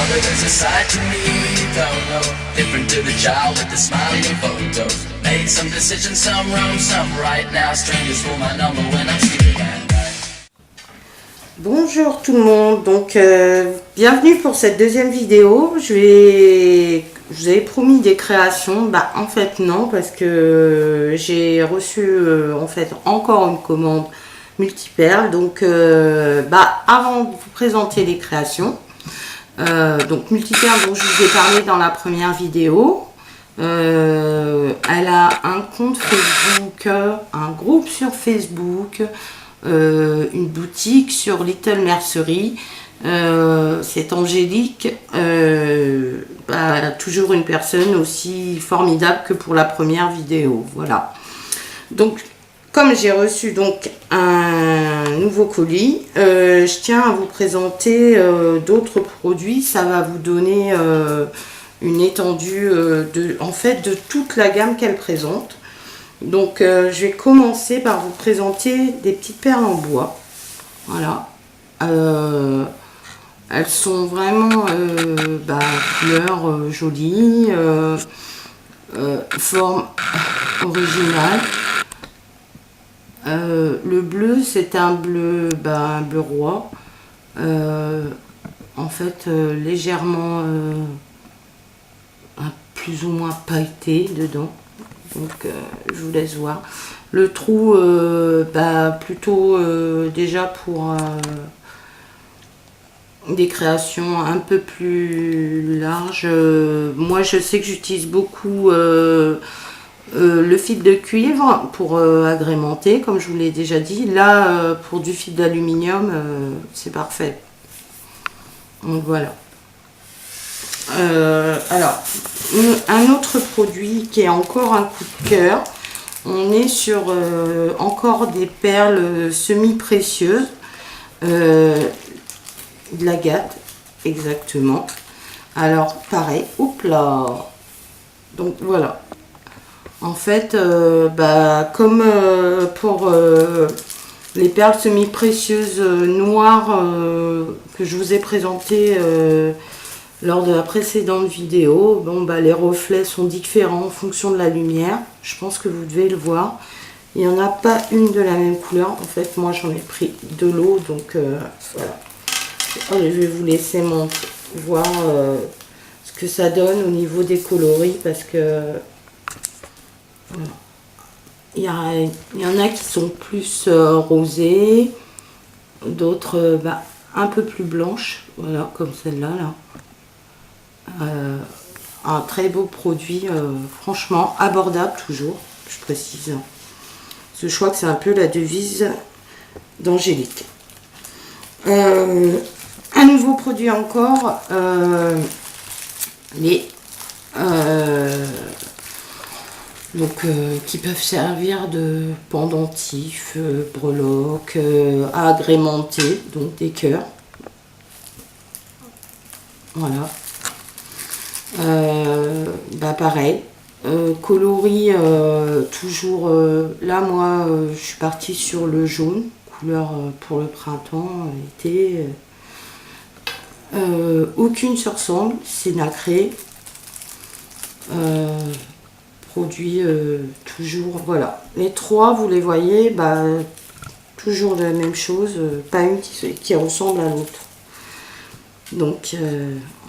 Mother, there's a side to me you don't know, different to the child with the smiling photos. Made some decisions, some wrong, some right. Now strangers for my number when I'm sleeping at night. Bonjour tout le monde, donc bienvenue pour cette deuxième vidéo. Je vous avais promis des créations, en fait non, parce que j'ai reçu en fait encore une commande multiperle. Donc avant de vous présenter les créations, donc multiperle dont je vous ai parlé dans la première vidéo, elle a un compte Facebook, un groupe sur Facebook, une boutique sur Little Mercery. C'est Angélique, toujours une personne aussi formidable que pour la première vidéo. Voilà. Donc comme j'ai reçu donc un nouveau colis, je tiens à vous présenter d'autres produits. Ça va vous donner une étendue de toute la gamme qu'elle présente. Donc je vais commencer par vous présenter des petites perles en bois. Voilà. Elles sont vraiment couleur jolie, forme originale. Le bleu, c'est un bleu roi, en fait légèrement plus ou moins pailleté dedans. Donc je vous laisse voir. Le trou plutôt déjà pour des créations un peu plus larges. Moi je sais que j'utilise beaucoup le fil de cuivre pour agrémenter, comme je vous l'ai déjà dit. Là pour du fil d'aluminium, c'est parfait. Donc voilà. Alors un autre produit qui est encore un coup de cœur. On est sur encore des perles semi-précieuses, de l'agate exactement. Alors pareil, hop là. Donc voilà. En fait, comme pour les perles semi-précieuses noires que je vous ai présentées lors de la précédente vidéo, les reflets sont différents en fonction de la lumière. Je pense que vous devez le voir. Il n'y en a pas une de la même couleur. En fait, moi, j'en ai pris de l'eau. Donc, voilà. Allez, je vais vous laisser voir ce que ça donne au niveau des coloris. Parce que voilà. Il y en a qui sont plus rosées. D'autres un peu plus blanches. Voilà, comme celle-là. Un très beau produit, franchement abordable toujours, je précise. Parce que je crois que c'est un peu la devise d'Angélique. Un nouveau produit encore, qui peuvent servir de pendentifs, breloques, à agrémenter, donc des cœurs. Voilà. Pareil, coloris toujours là moi je suis partie sur le jaune, couleur pour le printemps, été. Aucune se ressemble, c'est nacré. Produit toujours, voilà, les trois vous les voyez, toujours la même chose, pas une qui ressemble à l'autre. Donc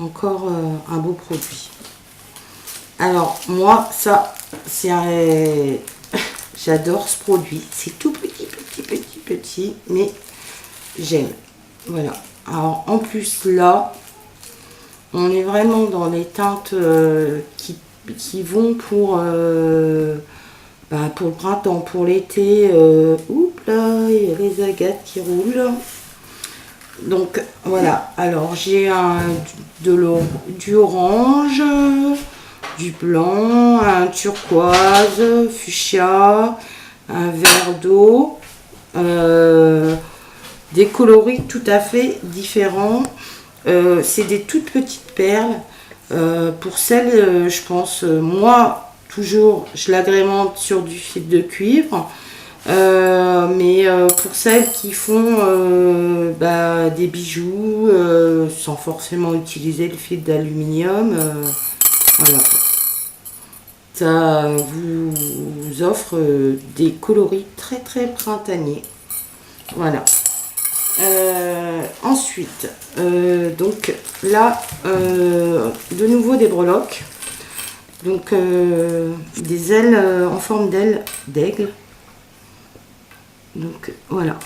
encore un beau produit. Alors moi ça c'est j'adore ce produit. C'est tout petit, mais j'aime. Voilà. Alors en plus là, on est vraiment dans les teintes qui vont pour le printemps, pour l'été. Oups là, il y a les agates qui roulent. Donc voilà, alors j'ai du orange, du blanc, un turquoise, fuchsia, un vert d'eau, des coloris tout à fait différents. C'est des toutes petites perles. Pour celles, je pense, moi toujours je l'agrémente sur du fil de cuivre. Mais pour celles qui font des bijoux sans forcément utiliser le fil d'aluminium, voilà. Ça vous offre des coloris très très printaniers. Voilà. Ensuite, donc là, de nouveau des breloques. Donc des ailes en forme d'aigle. Donc voilà.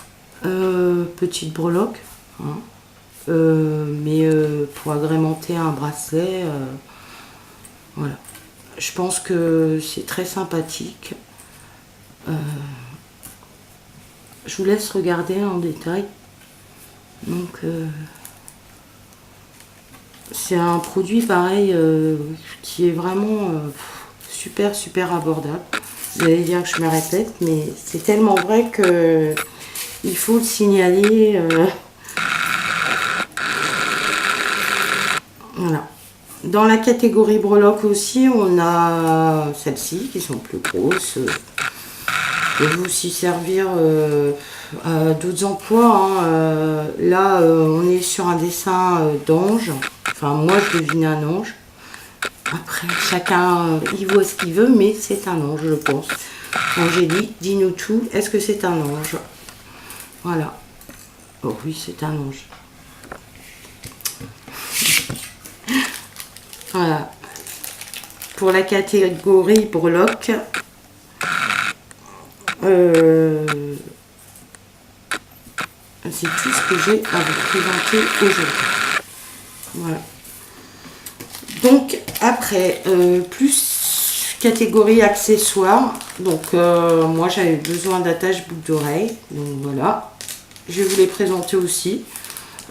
Petite breloque. Hein. Mais pour agrémenter un bracelet, voilà. Je pense que c'est très sympathique. Je vous laisse regarder en détail. Donc c'est un produit pareil qui est vraiment super abordable. Vous allez dire que je me répète, mais c'est tellement vrai que il faut le signaler. Voilà. Dans la catégorie breloque aussi, on a celles-ci qui sont plus grosses. Peuvent aussi servir à d'autres emplois. Hein. Là, on est sur un dessin d'ange. Enfin, moi, je devine un ange. Après, chacun, il voit ce qu'il veut, mais c'est un ange, je pense. Angélique, dis-nous tout. Est-ce que c'est un ange? Voilà. Oh oui, c'est un ange. Voilà. Pour la catégorie breloque, c'est tout ce que j'ai à vous présenter aujourd'hui. Voilà. Donc après, plus catégorie accessoires. Donc moi j'avais besoin d'attaches boucles d'oreilles. Donc voilà. Je vais vous les présenter aussi.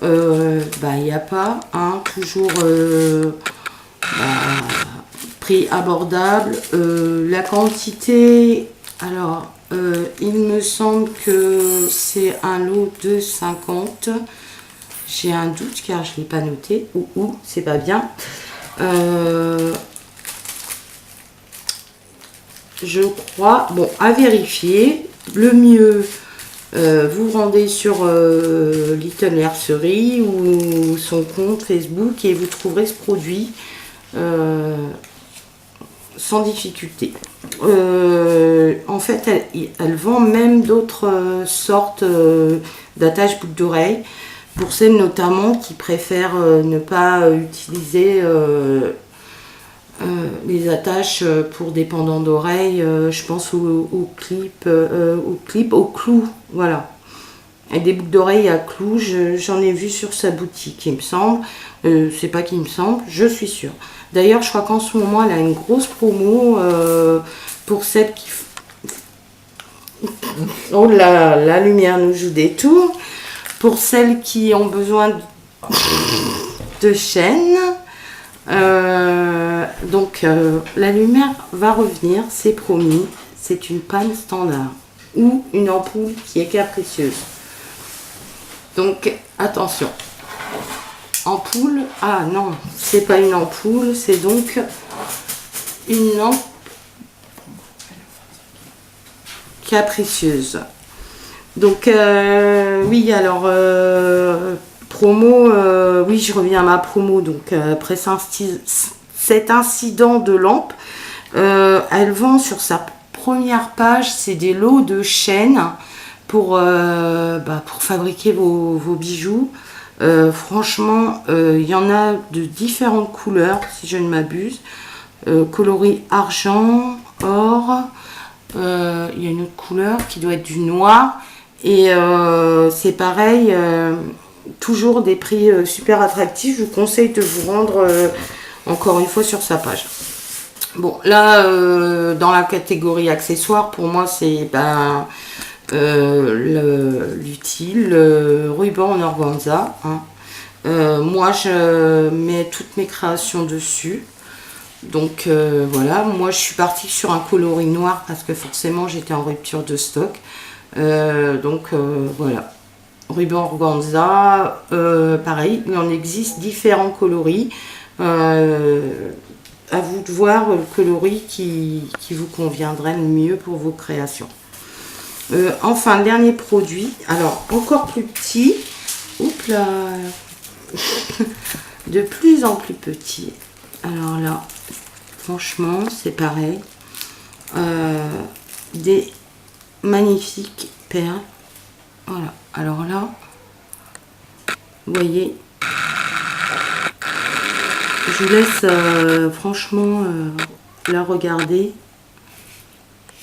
Il n'y a pas un toujours prix abordable. La quantité, alors il me semble que c'est un lot de 50. J'ai un doute car je ne l'ai pas noté. Ou c'est pas bien. Je crois, bon, à vérifier. Le mieux, vous rendez sur Little Nursery ou son compte Facebook et vous trouverez ce produit sans difficulté. En fait, elle vend même d'autres sortes d'attaches boucles d'oreilles. Pour celles notamment qui préfèrent ne pas utiliser les attaches pour des pendants d'oreilles, je pense au clip, au clou, voilà. Et des boucles d'oreilles à clous, j'en ai vu sur sa boutique, il me semble. C'est pas qu'il me semble, je suis sûre. D'ailleurs, je crois qu'en ce moment, elle a une grosse promo pour celles qui... Oh là, la lumière nous joue des tours. Pour celles qui ont besoin de chaînes, donc la lumière va revenir, c'est promis. C'est une panne standard ou une ampoule qui est capricieuse. Donc attention. Ampoule, ah non, c'est pas une ampoule, c'est donc une lampe capricieuse. Donc oui, alors promo, oui, je reviens à ma promo. Donc après cet incident de lampe, elle vend sur sa première page, c'est des lots de chaînes pour fabriquer vos bijoux. Franchement, il y en a de différentes couleurs, si je ne m'abuse. Coloris argent, or, il y a une autre couleur qui doit être du noir. Et c'est pareil, toujours des prix super attractifs. Je vous conseille de vous rendre encore une fois sur sa page. Bon, là, dans la catégorie accessoires, pour moi, c'est l'utile, ruban en organza. Hein. Moi, je mets toutes mes créations dessus. Donc voilà, moi je suis partie sur un coloris noir parce que forcément j'étais en rupture de stock. Voilà, ruban organza, pareil, il en existe différents coloris. À vous de voir le coloris qui vous conviendrait le mieux pour vos créations. Enfin, dernier produit. Alors, encore plus petit. Oups là. De plus en plus petit. Alors là, franchement, c'est pareil. Des magnifiques perles. Voilà. Alors là, vous voyez, je vous laisse franchement la regarder.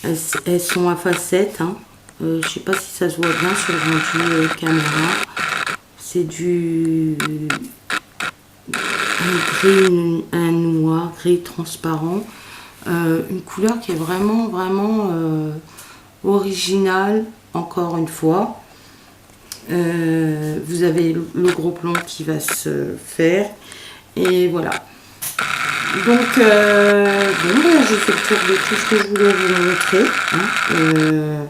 Elles sont à facettes. Hein. Je sais pas si ça se voit bien sur le rendu caméra. C'est du gris, un noir, gris transparent. Une couleur qui est vraiment originale, encore une fois. Vous avez le gros plan qui va se faire. Et voilà. Donc, j'ai fait le tour de tout ce que je voulais vous montrer. Hein.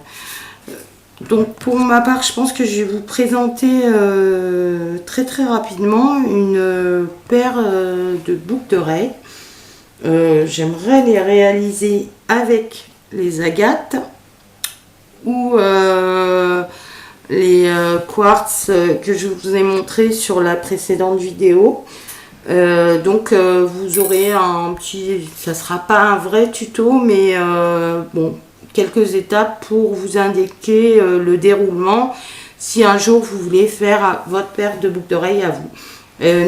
Donc, pour ma part, je pense que je vais vous présenter très rapidement une paire de boucles d'oreilles. J'aimerais les réaliser avec les agates ou les quartz que je vous ai montré sur la précédente vidéo. Vous aurez un petit, ça sera pas un vrai tuto, mais bon, quelques étapes pour vous indiquer le déroulement si un jour vous voulez faire votre paire de boucles d'oreilles à vous.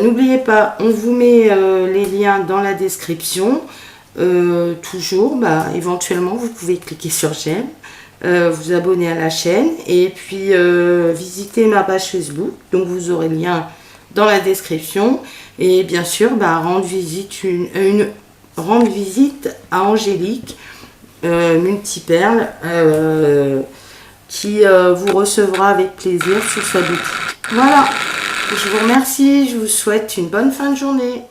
N'oubliez pas, on vous met les liens dans la description. Toujours, éventuellement vous pouvez cliquer sur j'aime, vous abonner à la chaîne et puis visiter ma page Facebook. Donc vous aurez le lien dans la description. Et bien sûr, rendre visite à Angélique, Multiperles, qui vous recevra avec plaisir sur sa boutique. Voilà, je vous remercie, je vous souhaite une bonne fin de journée.